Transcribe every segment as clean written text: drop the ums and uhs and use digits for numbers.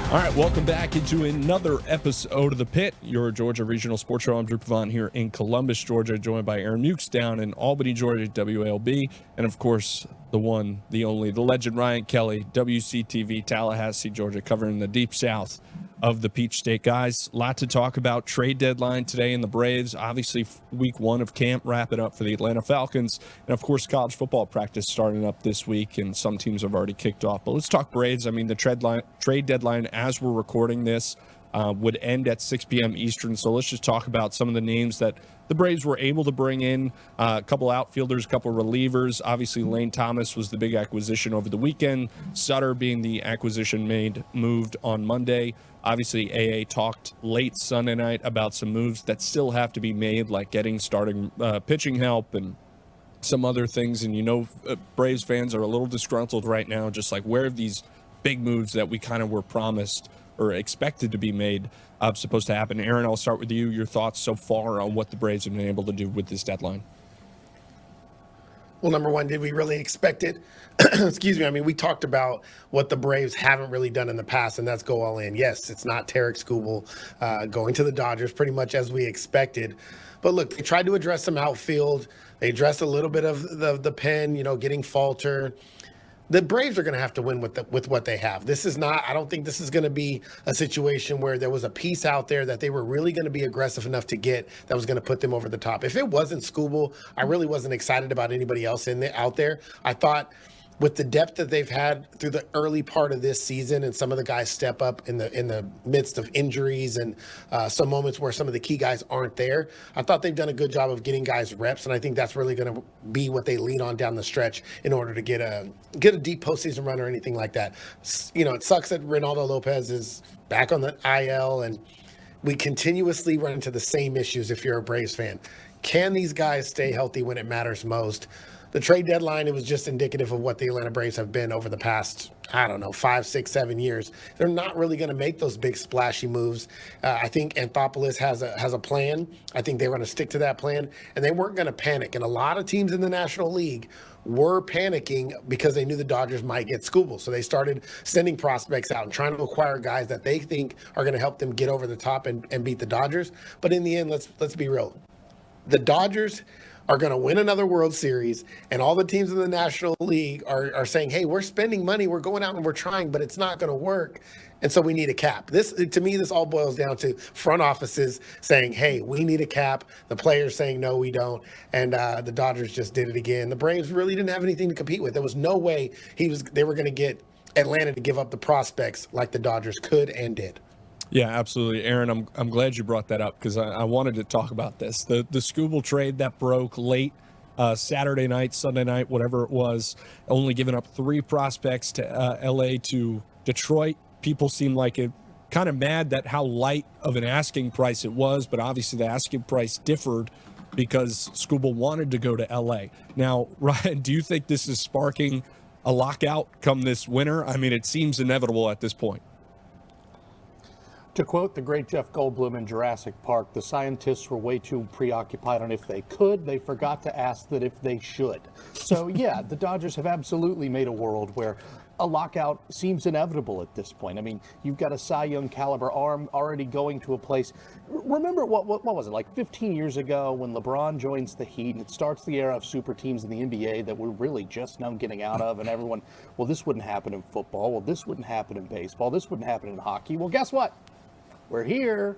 All right, welcome back into another episode of The Pit, your Georgia Regional Sports Show. I'm Drew Pavant here in Columbus, Georgia, joined by Aaron Mukes down in Albany, Georgia, WALB, and of course, the one, the only, the legend Ryan Kelly, WCTV, Tallahassee, Georgia, covering the deep south of the Peach State. Guys, a lot to talk about. Trade deadline today in the Braves. Obviously, week one of camp wrapping up for the Atlanta Falcons. And, of course, college football practice starting up this week, and some teams have already kicked off. But let's talk Braves. I mean, the trade deadline, as we're recording this, would end at 6 p.m. Eastern. So let's just talk about some of the names that the Braves were able to bring in. A couple outfielders, a couple relievers. Obviously, Lane Thomas was the big acquisition over the weekend. Sutter being the acquisition moved on Monday. Obviously, AA talked late Sunday night about some moves that still have to be made, like getting starting pitching help and some other things. And, Braves fans are a little disgruntled right now, just like where are these big moves that we kind of were promised or expected to be made supposed to happen. Aaron, I'll start with you. Your thoughts so far on what the Braves have been able to do with this deadline? Well, number one, did we really expect it? Excuse me. I mean, we talked about what the Braves haven't really done in the past, and that's go all in. Yes, it's not Tarek Skubal going to the Dodgers, pretty much as we expected. But look, they tried to address some outfield. They addressed a little bit of the pen, getting Falter. The Braves are going to have to win with what they have. This is not, I don't think this is going to be a situation where there was a piece out there that they were really going to be aggressive enough to get that was going to put them over the top. If it wasn't Skubal, I really wasn't excited about anybody else out there. I thought with the depth that they've had through the early part of this season, and some of the guys step up in the midst of injuries and some moments where some of the key guys aren't there, I thought they've done a good job of getting guys reps, and I think that's really going to be what they lean on down the stretch in order to get a deep postseason run or anything like that. It sucks that Reynaldo Lopez is back on the IL, and we continuously run into the same issues if you're a Braves fan. Can these guys stay healthy when it matters most? The trade deadline, it was just indicative of what the Atlanta Braves have been over the past, 5, 6, 7 years. They're not really going to make those big splashy moves. I think Anthopoulos has a plan. I think they're going to stick to that plan, and they weren't going to panic. And a lot of teams in the National League were panicking because they knew the Dodgers might get Skubal. So they started sending prospects out and trying to acquire guys that they think are going to help them get over the top and beat the Dodgers. But in the end, let's be real. The Dodgers are going to win another World Series, and all the teams in the National League are saying, hey, we're spending money, we're going out and we're trying, but it's not going to work, and so we need a cap. To me, this all boils down to front offices saying, hey, we need a cap, the players saying, no, we don't, and the Dodgers just did it again. The Braves really didn't have anything to compete with. There was no way they were going to get Atlanta to give up the prospects like the Dodgers could and did. Yeah, absolutely. Aaron, I'm glad you brought that up because I wanted to talk about this. The Skubal trade that broke late Saturday night, Sunday night, whatever it was, only giving up 3 prospects to L.A. to Detroit. People seem like it kind of mad that how light of an asking price it was, but obviously the asking price differed because Skubal wanted to go to L.A. Now, Ryan, do you think this is sparking a lockout come this winter? I mean, it seems inevitable at this point. To quote the great Jeff Goldblum in Jurassic Park, the scientists were way too preoccupied on if they could. They forgot to ask that if they should. So, yeah, the Dodgers have absolutely made a world where a lockout seems inevitable at this point. I mean, you've got a Cy Young caliber arm already going to a place. Remember what was it, like 15 years ago when LeBron joins the Heat and it starts the era of super teams in the NBA that we're really just now getting out of, and everyone, well, this wouldn't happen in football. Well, this wouldn't happen in baseball. This wouldn't happen in hockey. Well, guess what? We're here.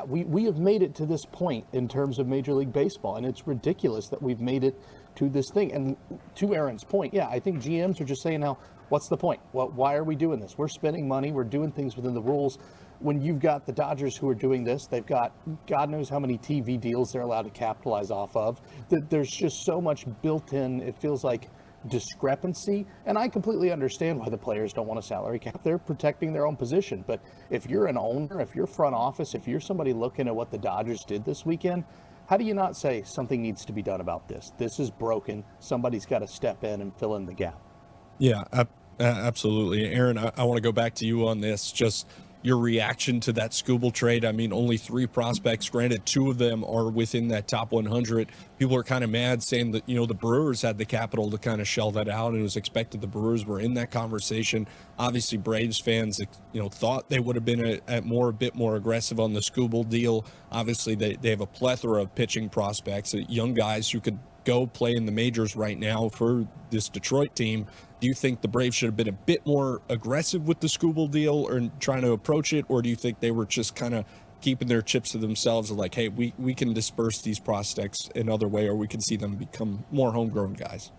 We have made it to this point in terms of Major League Baseball, and it's ridiculous that we've made it to this thing. And to Aaron's point, I think GMs are just saying now, what's the point? Why are we doing this? We're spending money. We're doing things within the rules. When you've got the Dodgers who are doing this, they've got God knows how many TV deals they're allowed to capitalize off of. There's just so much built in, it feels like, discrepancy, and I completely understand why the players don't want a salary cap. They're protecting their own position. But if you're an owner, if you're front office, if you're somebody looking at what the Dodgers did this weekend, how do you not say something needs to be done about this? This is broken. Somebody's got to step in and fill in the gap. Yeah, absolutely. Aaron, I want to go back to you on this. Just your reaction to that Skubal trade. I mean, only 3 prospects. Granted, 2 of them are within that top 100. People are kind of mad saying that, the Brewers had the capital to kind of shell that out, and it was expected the Brewers were in that conversation. Obviously, Braves fans, thought they would have been a bit more aggressive on the Skubal deal. Obviously, they have a plethora of pitching prospects, young guys who could go play in the majors right now for this Detroit team. Do you think the Braves should have been a bit more aggressive with the Skubal deal or trying to approach it, or do you think they were just kind of keeping their chips to themselves and like, hey, we can disperse these prospects another way, or we can see them become more homegrown guys?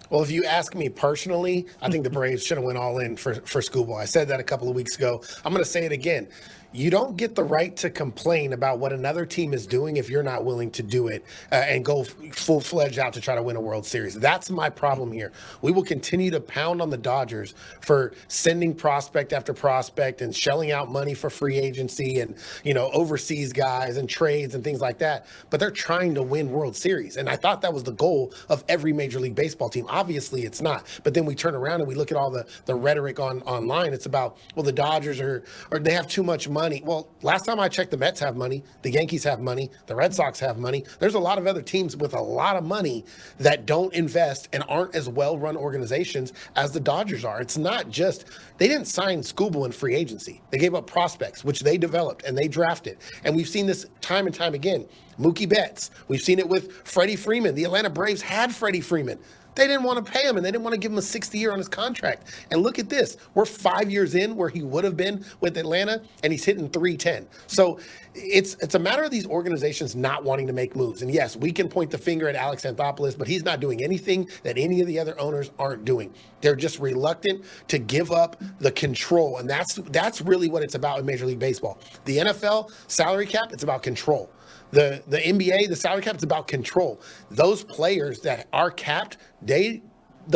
Well, if you ask me personally, I think the Braves should have went all in for Skubal. I said that a couple of weeks ago. I'm going to say it again. You don't get the right to complain about what another team is doing if you're not willing to do it and go full-fledged out to try to win a World Series. That's my problem here. We will continue to pound on the Dodgers for sending prospect after prospect and shelling out money for free agency and, overseas guys and trades and things like that. But they're trying to win World Series. And I thought that was the goal of every Major League Baseball team. Obviously, it's not. But then we turn around and we look at all the rhetoric online. It's about, well, the Dodgers or they have too much money. Well, last time I checked, the Mets have money, the Yankees have money, the Red Sox have money. There's a lot of other teams with a lot of money that don't invest and aren't as well-run organizations as the Dodgers are. It's not just, they didn't sign Skubal in free agency. They gave up prospects, which they developed and they drafted. And we've seen this time and time again. Mookie Betts, we've seen it with Freddie Freeman. The Atlanta Braves had Freddie Freeman. They didn't want to pay him, and they didn't want to give him a 60th year on his contract. And look at this. We're 5 years in where he would have been with Atlanta, and he's hitting 310. So it's a matter of these organizations not wanting to make moves. And yes, we can point the finger at Alex Anthopoulos, but he's not doing anything that any of the other owners aren't doing. They're just reluctant to give up the control, and that's really what it's about in Major League Baseball. The NFL salary cap, it's about control. The NBA, the salary cap, it's about control. Those players that are capped, the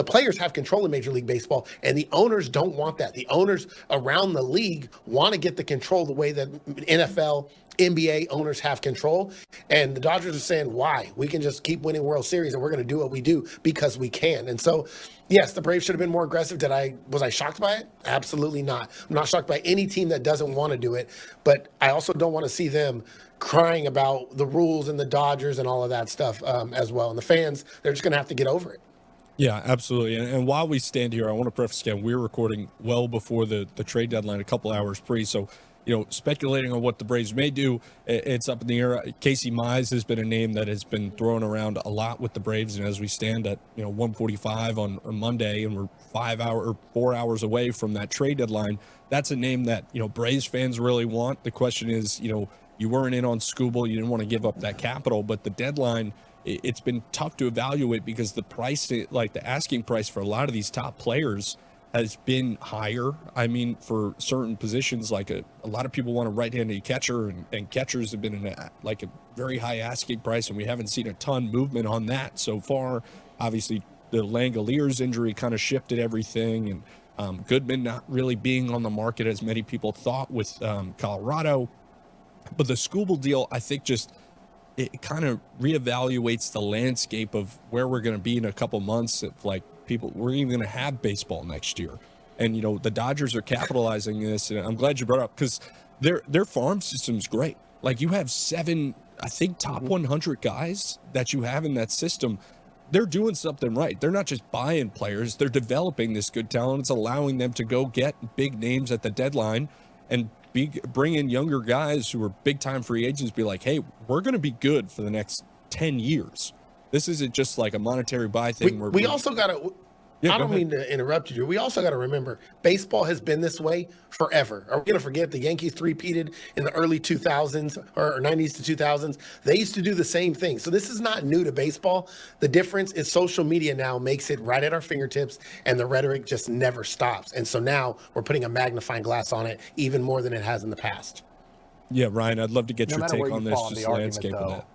players have control in Major League Baseball, and the owners don't want that. The owners around the league want to get the control the way that NFL, NBA owners have control. And the Dodgers are saying, why? We can just keep winning World Series, and we're going to do what we do because we can. And so, yes, the Braves should have been more aggressive. Was I shocked by it? Absolutely not. I'm not shocked by any team that doesn't want to do it, but I also don't want to see them crying about the rules and the Dodgers and all of that stuff as well. And the fans, they're just going to have to get over it. Yeah, absolutely. And while we stand here, I want to preface again, we're recording well before the trade deadline, a couple hours pre. So, speculating on what the Braves may do, it's up in the air. Casey Mize has been a name that has been thrown around a lot with the Braves. And as we stand at, 1:45 on Monday, and we're 4 hours away from that trade deadline, that's a name that, Braves fans really want. The question is, you weren't in on Skubal. You didn't want to give up that capital, but the deadline, it's been tough to evaluate because the price, like the asking price for a lot of these top players has been higher. I mean, for certain positions, like a lot of people want a right-handed catcher, and catchers have been in a very high asking price, and we haven't seen a ton movement on that so far. Obviously, the Langoliers injury kind of shifted everything, and Goodman not really being on the market as many people thought with Colorado. But the Skubal deal, I think, it kind of reevaluates the landscape of where we're going to be in a couple months. If we're even going to have baseball next year, and the Dodgers are capitalizing this. And I'm glad you brought up, because their farm system's great. Like, you have 7, I think, top 100 guys that you have in that system. They're doing something right. They're not just buying players; they're developing this good talent. It's allowing them to go get big names at the deadline and bring in younger guys who are big-time free agents, be like, hey, we're going to be good for the next 10 years. This isn't just like a monetary buy thing. We also got to I don't mean to interrupt you. We also got to remember, baseball has been this way forever. Are we going to forget the Yankees three-peated in the early 2000s or 90s to 2000s? They used to do the same thing. So this is not new to baseball. The difference is social media now makes it right at our fingertips, and the rhetoric just never stops. And so now we're putting a magnifying glass on it even more than it has in the past. Yeah, Ryan, I'd love to get your take on this, just landscape of that.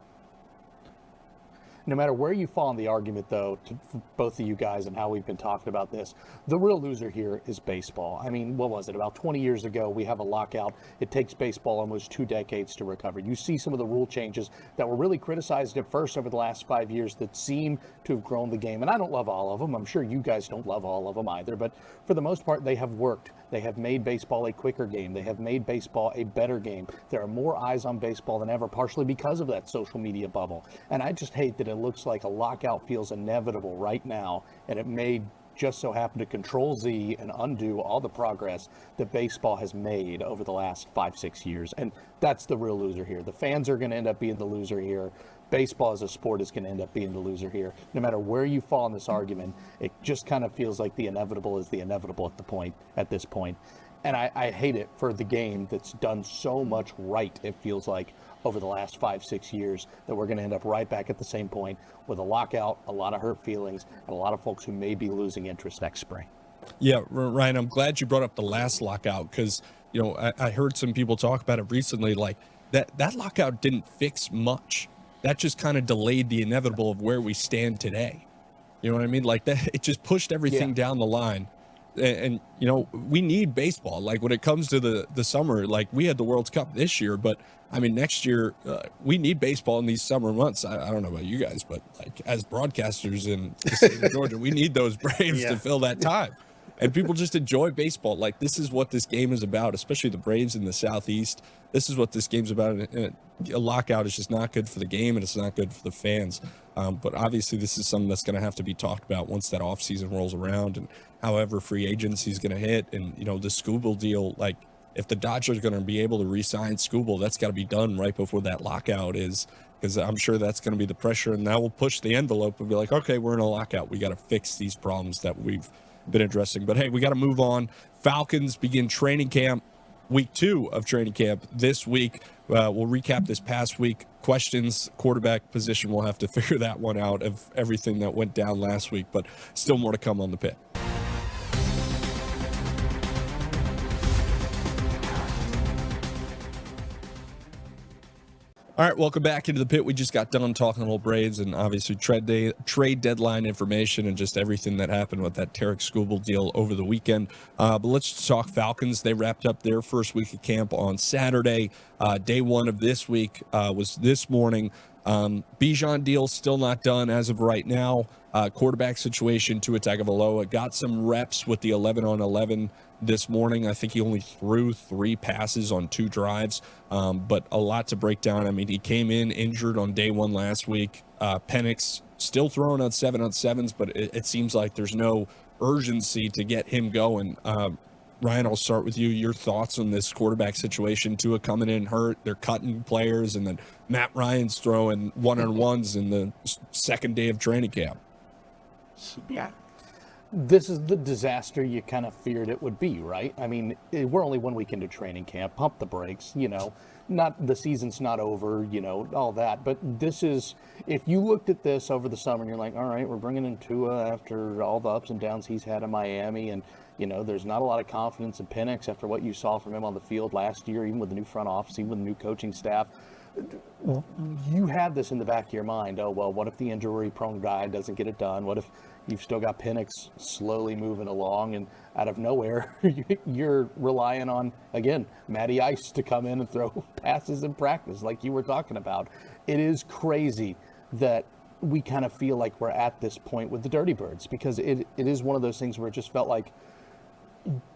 no matter where you fall in the argument, though, for both of you guys and how we've been talking about this, the real loser here is baseball. I mean, what was it? About 20 years ago, we have a lockout. It takes baseball almost 2 decades to recover. You see some of the rule changes that were really criticized at first over the last 5 years that seem to have grown the game. And I don't love all of them. I'm sure you guys don't love all of them either. But for the most part, they have worked. They have made baseball a quicker game. They have made baseball a better game. There are more eyes on baseball than ever, partially because of that social media bubble. And I just hate that it looks like a lockout feels inevitable right now, and it may just so happen to control Z and undo all the progress that baseball has made over the last 5-6 years. And that's the real loser here. The fans are going to end up being the loser here. Baseball as a sport is going to end up being the loser here. No matter where you fall in this argument, it just kind of feels like the inevitable is the inevitable at this point. And I hate it for the game that's done so much right, it feels like, over the last 5-6 years, that we're going to end up right back at the same point with a lockout, a lot of hurt feelings, and a lot of folks who may be losing interest next spring. Yeah, Ryan, I'm glad you brought up the last lockout because, you know, I heard some people talk about it recently, like that lockout didn't fix much. That just kind of delayed the inevitable of where we stand today. You know what I mean? Like that, it just pushed everything down the line. And, you know, we need baseball. Like when it comes to the summer, like we had the World Cup this year, but I mean, next year we need baseball in these summer months. I don't know about you guys, but like as broadcasters in the state of Georgia, we need those Braves to fill that time. And people just enjoy baseball. Like this is what this game is about, especially the Braves in the Southeast. This is what this game's about. And a lockout is just not good for the game, and it's not good for the fans. But obviously, this is something that's going to have to be talked about once that offseason rolls around, and however free agency is going to hit. And, you know, the Skubal deal, like if the Dodgers are going to be able to re-sign Skubal, that's got to be done right before that lockout is, because I'm sure that's going to be the pressure. And that will push the envelope and be like, okay, we're in a lockout. We got to fix these problems that we've been addressing. But hey, we got to move on. Falcons begin training camp, week 2 of training camp this week. We'll recap this past week. Questions, quarterback position, we'll have to figure that one out of everything that went down last week, but still more to come on the Pit. All right, welcome back into the Pit. We just got done talking a little Braves and obviously trade deadline information and just everything that happened with that Tarik Skubal deal over the weekend. But let's talk Falcons. They wrapped up their first week of camp on Saturday. Day 1 of this week was this morning. Bijan deal still not done as of right now. Quarterback situation, Tua Tagovailoa got some reps with the 11-on-11 this morning. I think he only threw 3 passes on 2 drives, but a lot to break down. I mean, he came in injured on day 1 last week. Penix still throwing on 7-on-7s, but it seems like there's no urgency to get him going. Ryan, I'll start with you. Your thoughts on this quarterback situation? Tua coming in hurt, they're cutting players, and then Matt Ryan's throwing 1-on-1s in the second day of training camp. Yeah. This is the disaster you kind of feared it would be, right? I mean, we're only 1 week into training camp. Pump the brakes, you know. Not the season's not over, you know, all that. But this is, if you looked at this over the summer and you're like, all right, we're bringing in Tua after all the ups and downs he's had in Miami, and you know, there's not a lot of confidence in Penix after what you saw from him on the field last year, even with the new front office, even with the new coaching staff. You had this in the back of your mind. Oh, well, what if the injury-prone guy doesn't get it done? What if you've still got Penix slowly moving along, and out of nowhere, you're relying on, again, Matty Ice to come in and throw passes in practice like you were talking about. It is crazy that we kind of feel like we're at this point with the Dirty Birds, because it is one of those things where it just felt like,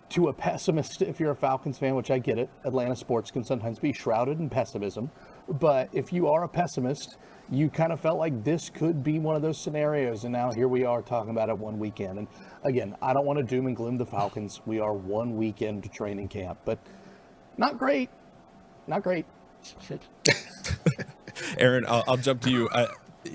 to a pessimist, if you're a Falcons fan, which I get it, Atlanta sports can sometimes be shrouded in pessimism. But if you are a pessimist, you kind of felt like this could be one of those scenarios. And now here we are talking about it 1 weekend. And again, I don't want to doom and gloom the Falcons. We are 1 weekend to training camp, but not great. Not great. Aaron, I'll jump to you.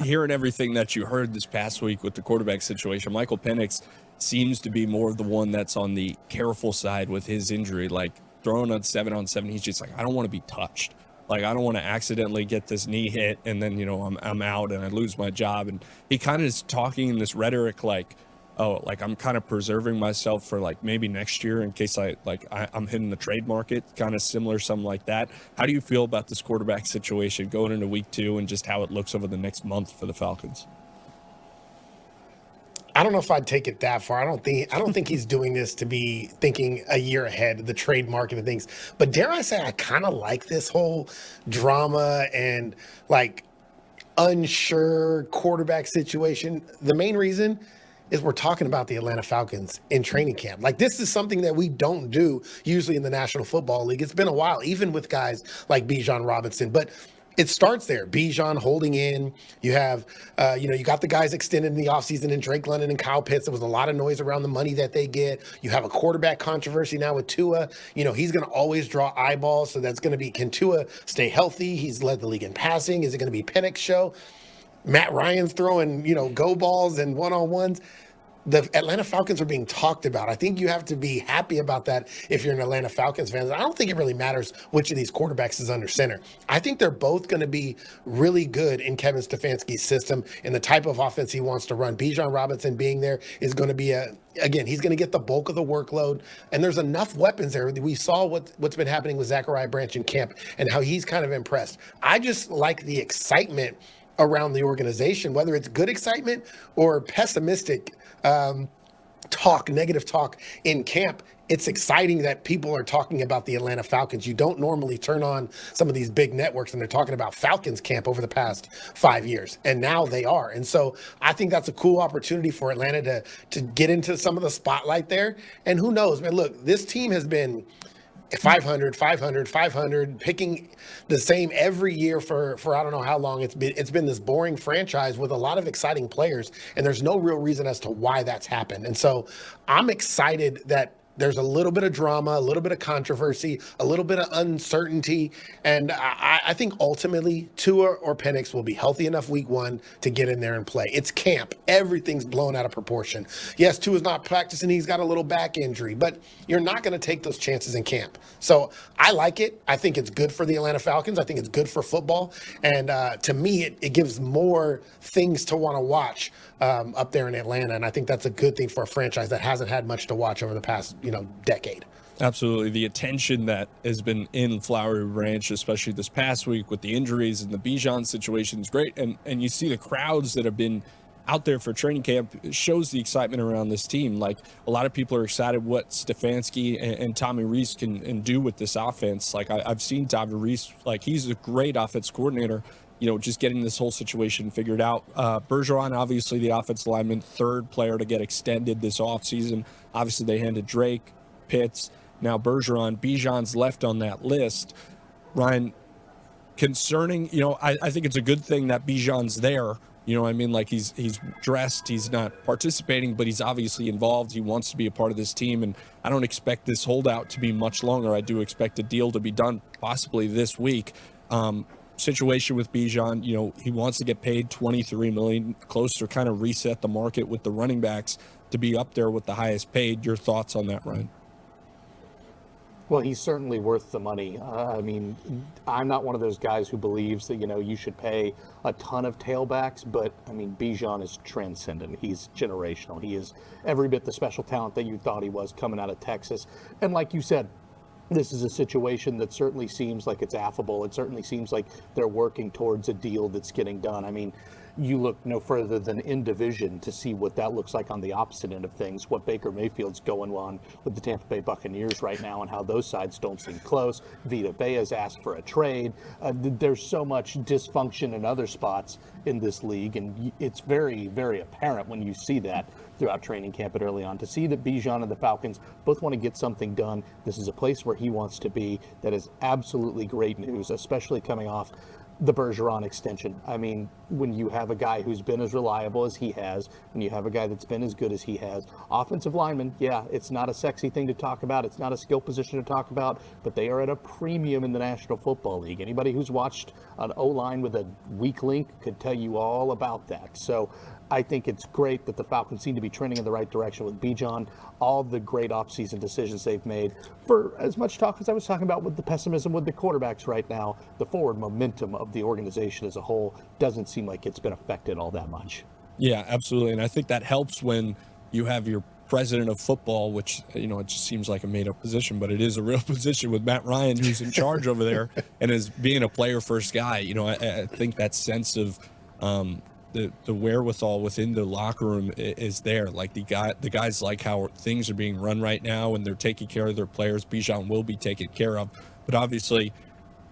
Hearing everything that you heard this past week with the quarterback situation, Michael Penix seems to be more of the one that's on the careful side with his injury, like throwing on 7-on-7. He's just like, I don't want to be touched. Like, I don't want to accidentally get this knee hit and then, you know, I'm out and I lose my job. And he kind of is talking in this rhetoric like, oh, like I'm kind of preserving myself for like maybe next year in case I'm hitting the trade market, kind of similar, something like that. How do you feel about this quarterback situation going into week 2 and just how it looks over the next month for the Falcons? I don't know if I'd take it that far. I don't think he's doing this to be thinking a year ahead of the trade market and things. But dare I say, I kind of like this whole drama and like unsure quarterback situation. The main reason is we're talking about the Atlanta Falcons in training camp. Like, this is something that we don't do usually in the National Football League. It's been a while, even with guys like Bijan Robinson. But it starts there. Bijan holding in. You have, you got the guys extended in the offseason in Drake London and Kyle Pitts. There was a lot of noise around the money that they get. You have a quarterback controversy now with Tua. He's going to always draw eyeballs. So that's going to be, can Tua stay healthy? He's led the league in passing. Is it going to be Penix show? Matt Ryan's throwing, go balls and one-on-ones. The Atlanta Falcons are being talked about. I think you have to be happy about that if you're an Atlanta Falcons fan. I don't think it really matters which of these quarterbacks is under center. I think they're both going to be really good in Kevin Stefanski's system and the type of offense he wants to run. Bijan Robinson being there is going to be he's going to get the bulk of the workload, and there's enough weapons there. We saw what's been happening with Zachariah Branch in camp and how he's kind of impressed. I just like the excitement around the organization, whether it's good excitement or pessimistic negative talk in camp. It's exciting that people are talking about the Atlanta Falcons. You don't normally turn on some of these big networks and they're talking about Falcons camp over the past 5 years, and now they are. And so I think that's a cool opportunity for Atlanta to get into some of the spotlight there. And who knows, man, look, this team has been 500, picking the same every year for I don't know how long. It's been this boring franchise with a lot of exciting players, and there's no real reason as to why that's happened. And so I'm excited that there's a little bit of drama, a little bit of controversy, a little bit of uncertainty. And I think ultimately Tua or Penix will be healthy enough week 1 to get in there and play. It's camp. Everything's blown out of proportion. Yes, Tua's not practicing. He's got a little back injury, but you're not going to take those chances in camp. So I like it. I think it's good for the Atlanta Falcons. I think it's good for football. And to me, it gives more things to want to watch up there in Atlanta. And I think that's a good thing for a franchise that hasn't had much to watch over the past decade. Absolutely. The attention that has been in Flowery Branch, especially this past week with the injuries and the Bijan situation, is great. And you see the crowds that have been out there for training camp. It shows the excitement around this team. Like, a lot of people are excited what Stefanski and Tommy Rees can do with this offense. Like, I've seen Tommy Rees, like, he's a great offense coordinator, just getting this whole situation figured out. Bergeron, obviously the offensive lineman, third player to get extended this offseason. Obviously they handed Drake, Pitts, now Bergeron. Bijan's left on that list. Ryan, concerning, I think it's a good thing that Bijan's there. Like, he's dressed, he's not participating, but he's obviously involved. He wants to be a part of this team, and I don't expect this holdout to be much longer. I do expect a deal to be done possibly this week. Situation with Bijan, he wants to get paid $23 million, close to kind of reset the market with the running backs to be up there with the highest paid. Your thoughts on that, Ryan? Well, he's certainly worth the money. I'm not one of those guys who believes that, you should pay a ton of tailbacks, but Bijan is transcendent. He's generational. He is every bit the special talent that you thought he was coming out of Texas. And like you said, this is a situation that certainly seems like it's affable. It certainly seems like they're working towards a deal that's getting done. You look no further than in division to see what that looks like on the opposite end of things, what Baker Mayfield's going on with the Tampa Bay Buccaneers right now and how those sides don't seem close. Vita Vea's asked for a trade. There's so much dysfunction in other spots in this league, and it's very, very apparent when you see that throughout training camp and early on. To see that Bijan and the Falcons both want to get something done, this is a place where he wants to be. That is absolutely great news, especially coming off the Bergeron extension. When you have a guy who's been as reliable as he has, when you have a guy that's been as good as he has, offensive linemen, it's not a sexy thing to talk about. It's not a skill position to talk about, but they are at a premium in the National Football League. Anybody who's watched an O-line with a weak link could tell you all about that. So I think it's great that the Falcons seem to be trending in the right direction with Bijan. All the great offseason decisions they've made. For as much talk as I was talking about with the pessimism with the quarterbacks right now, the forward momentum of the organization as a whole doesn't seem like it's been affected all that much. Yeah, absolutely. And I think that helps when, You have your president of football, which, you know, it just seems like a made-up position, but it is a real position with Matt Ryan, who's in charge over there, and as being a player-first guy. You know, I think that sense of the wherewithal within the locker room is there. Like the guys like how things are being run right now, and they're taking care of their players. Bijan will be taken care of, but obviously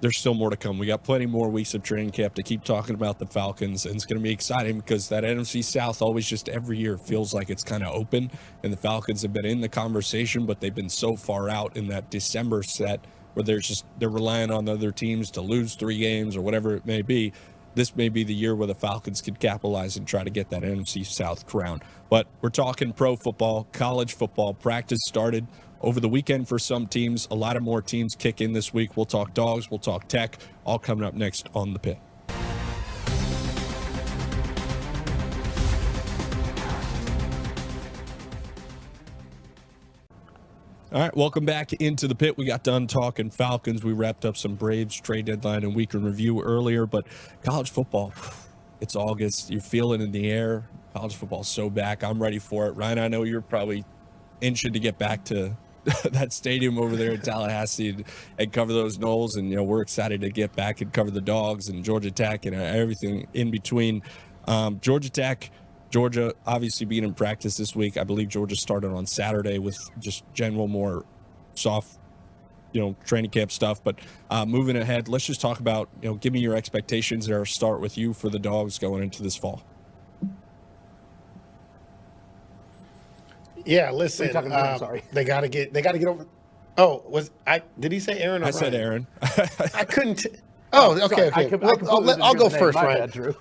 there's still more to come. We got plenty more weeks of training camp to keep talking about the Falcons, and it's going to be exciting because that NFC South always just every year feels like it's kind of open, and the Falcons have been in the conversation, but they've been so far out in that December set where they're relying on the other teams to lose 3 games or whatever it may be. This may be the year where the Falcons could capitalize and try to get that NFC South crown. But we're talking pro football, college football. Practice started over the weekend for some teams. A lot of more teams kick in this week. We'll talk dogs, we'll talk tech, all coming up next on The Pit. All right, welcome back into The Pit. We got done talking Falcons. We wrapped up some Braves trade deadline and week in review earlier, but college football, it's August. You feel it in the air. College football's so back. I'm ready for it. Ryan, I know you're probably itching to get back to that stadium over there in Tallahassee and cover those Noles, and, you know, we're excited to get back and cover the Dogs and Georgia Tech and everything in between. Georgia Tech, Georgia obviously being in practice this week. I believe Georgia started on Saturday with just general more soft, you know, training camp stuff. But moving ahead, let's just talk about, you know, give me your expectations there. Start with you for the Dogs going into this fall. Yeah, listen, sorry. they got to get over. Oh, did he say Aaron or I Ryan? said Aaron. I couldn't. Okay. I'll go first, Ryan. Bad, Drew.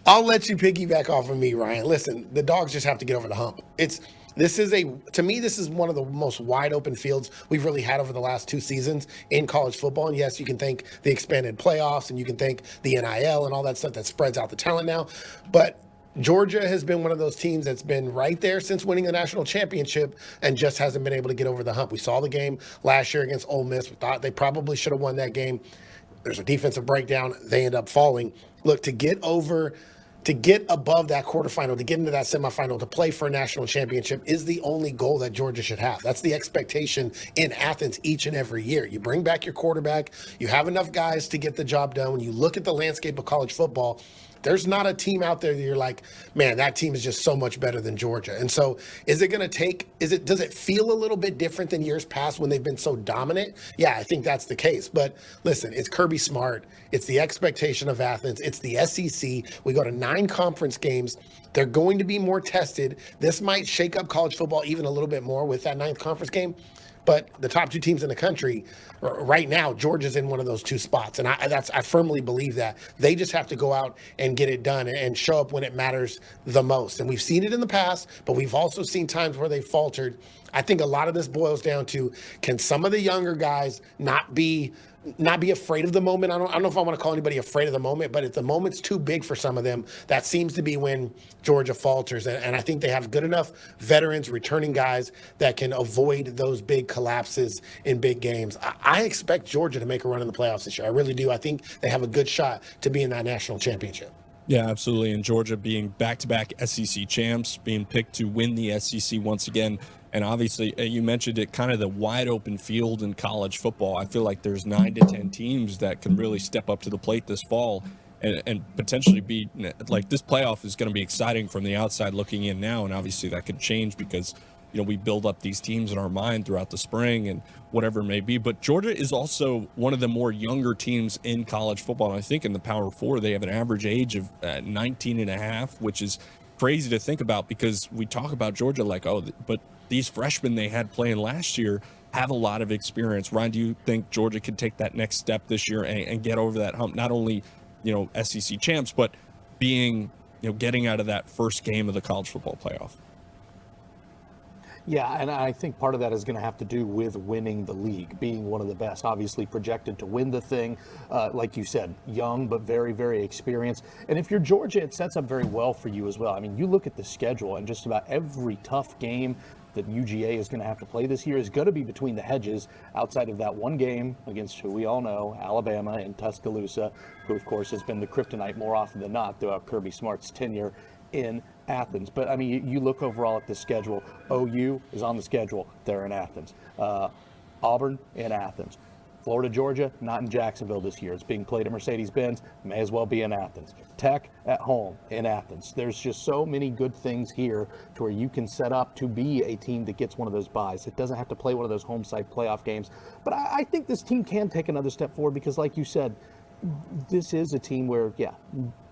I'll let you piggyback off of me, Ryan. Listen, the Dogs just have to get over the hump. To me, this is one of the most wide open fields we've really had over the last 2 seasons in college football. And yes, you can thank the expanded playoffs and you can thank the NIL and all that stuff that spreads out the talent now. But Georgia has been one of those teams that's been right there since winning the national championship and just hasn't been able to get over the hump. We saw the game last year against Ole Miss. We thought they probably should have won that game. There's a defensive breakdown. They end up falling. Look, to get above that quarterfinal, to get into that semifinal, to play for a national championship is the only goal that Georgia should have. That's the expectation in Athens each and every year. You bring back your quarterback. You have enough guys to get the job done. When you look at the landscape of college football, there's not a team out there that you're like, man, that team is just so much better than Georgia. And so does it feel a little bit different than years past when they've been so dominant? Yeah, I think that's the case. But listen, it's Kirby Smart. It's the expectation of Athens. It's the SEC. We go to 9 conference games. They're going to be more tested. This might shake up college football even a little bit more with that 9th conference game. But the top 2 teams in the country right now, Georgia's in one of those 2 spots. And I firmly believe that. They just have to go out and get it done and show up when it matters the most. And we've seen it in the past, but we've also seen times where they faltered. I think a lot of this boils down to, can some of the younger guys not be afraid of the moment? I don't know if I want to call anybody afraid of the moment, but if the moment's too big for some of them, that seems to be when Georgia falters. And I think they have good enough veterans, returning guys that can avoid those big collapses in big games. I expect Georgia to make a run in the playoffs this year. I really do. I think they have a good shot to be in that national championship. Yeah, absolutely. And Georgia being back-to-back SEC champs, being picked to win the SEC once again. And obviously, you mentioned it, kind of the wide open field in college football. I feel like there's 9 to 10 teams that can really step up to the plate this fall and potentially be like, this playoff is going to be exciting from the outside looking in now. And obviously that could change because, you know, we build up these teams in our mind throughout the spring and whatever it may be. But Georgia is also one of the more younger teams in college football. And I think in the Power 4, they have an average age of 19 and a half, which is crazy to think about because we talk about Georgia like, oh, but these freshmen they had playing last year have a lot of experience. Ryan, do you think Georgia can take that next step this year and get over that hump? Not only, you know, SEC champs, but being, you know, getting out of that first game of the college football playoff. Yeah, and I think part of that is going to have to do with winning the league, being one of the best, obviously projected to win the thing. Like you said, young, but very, very experienced. And if you're Georgia, it sets up very well for you as well. I mean, you look at the schedule and just about every tough game that UGA is going to have to play this year is going to be between the hedges outside of that one game against who we all know, Alabama in Tuscaloosa, who of course has been the kryptonite more often than not throughout Kirby Smart's tenure in Athens. But I mean, you look overall at the schedule. OU is on the schedule. They're in Athens. Auburn in Athens. Florida, Georgia, not in Jacksonville this year. It's being played at Mercedes-Benz. May as well be in Athens. Tech at home in Athens. There's just so many good things here to where you can set up to be a team that gets one of those buys. It doesn't have to play one of those home site playoff games. But I think this team can take another step forward because, like you said, this is a team where,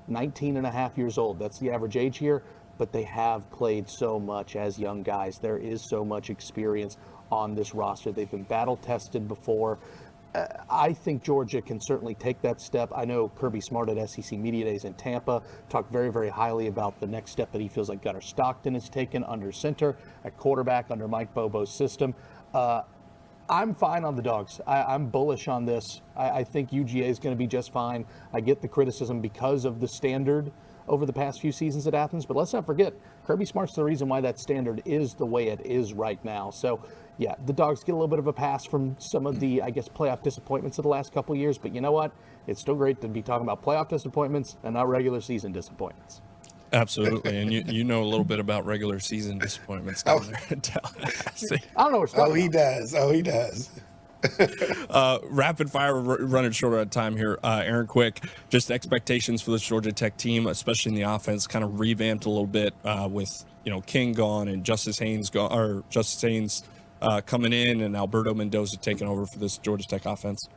19 and a half years old. That's the average age here. But they have played so much as young guys. There is so much experience on this roster. They've been battle tested before. I think Georgia can certainly take that step. I know Kirby Smart at SEC Media Days in Tampa talked very, very highly about the next step that he feels like Gunnar Stockton has taken under center, at quarterback under Mike Bobo's system. I'm fine on the Dogs. I'm bullish on this. I think UGA is going to be just fine. I get the criticism because of the standard over the past few seasons at Athens, but let's not forget, Kirby Smart's the reason why that standard is the way it is right now. So, yeah, the Dogs get a little bit of a pass from some of the, playoff disappointments of the last couple of years, but you know what? It's still great to be talking about playoff disappointments and not regular season disappointments. Absolutely, and you know a little bit about regular season disappointments down there in Tallahassee. I don't know what's going on. He does. Rapid fire, running short on time here. Aaron, quick, just expectations for this Georgia Tech team, especially in the offense, kind of revamped a little bit with King gone and Justice Haynes coming in, and Alberto Mendoza taking over for this Georgia Tech offense.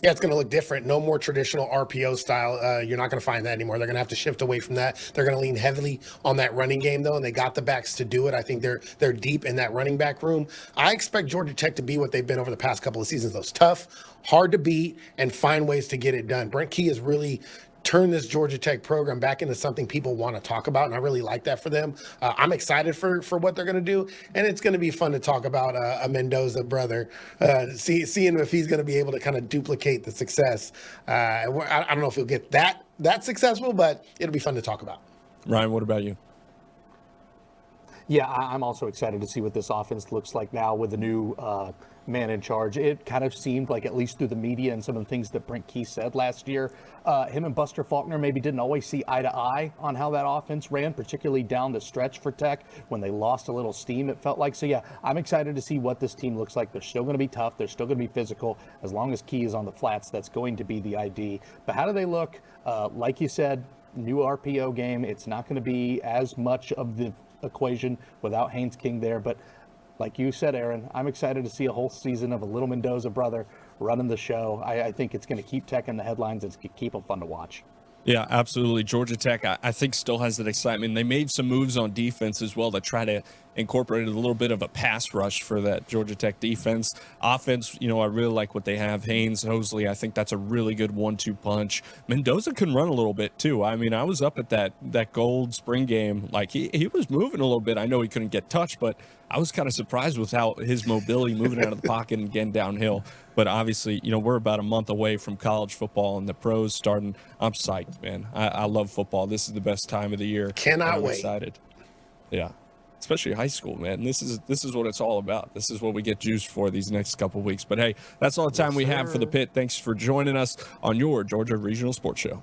Yeah, it's going to look different. No more traditional RPO style. You're not going to find that anymore. They're going to have to shift away from that. They're going to lean heavily on that running game, though, and they got the backs to do it. I think they're deep in that running back room. I expect Georgia Tech to be what they've been over the past couple of seasons. Those tough, hard to beat, and find ways to get it done. Brent Key has really turn this Georgia Tech program back into something people want to talk about, and I really like that for them. I'm excited for what they're going to do, and it's going to be fun to talk about a Mendoza brother, seeing if he's going to be able to kind of duplicate the success. I don't know if he'll get that successful, but it'll be fun to talk about. Ryan, what about you? Yeah, I'm also excited to see what this offense looks like now with the new man in charge. It kind of seemed like, at least through the media and some of the things that Brent Key said last year, him and Buster Faulkner maybe didn't always see eye to eye on how that offense ran, particularly down the stretch for Tech when they lost a little steam, it felt like. So, yeah, I'm excited to see what this team looks like. They're still going to be tough. They're still going to be physical. As long as Key is on the flats, that's going to be the ID. But how do they look? Like you said, new RPO game. It's not going to be as much of the equation without Haynes King there, but like you said, Aaron, I'm excited to see a whole season of a little Mendoza brother running the show. I think it's going to keep Tech in the headlines. It's going to keep them fun to watch. Yeah, absolutely. Georgia Tech, I think, still has that excitement. They made some moves on defense as well to try to incorporate a little bit of a pass rush for that Georgia Tech defense. Offense, I really like what they have. Haynes, Hosley, I think that's a really good 1-2 punch. Mendoza can run a little bit, too. I mean, I was up at that Gold Spring game. Like, he was moving a little bit. I know he couldn't get touched, but I was kind of surprised with how his mobility, moving out of the pocket and getting downhill. But obviously, we're about a month away from college football and the pros starting. I'm psyched, man. I love football. This is the best time of the year. Cannot wait. Excited. Yeah. Especially high school, man. This is what it's all about. This is what we get juiced for these next couple of weeks. But hey, that's all the time we have for the Pit. Thanks for joining us on your Georgia Regional Sports Show.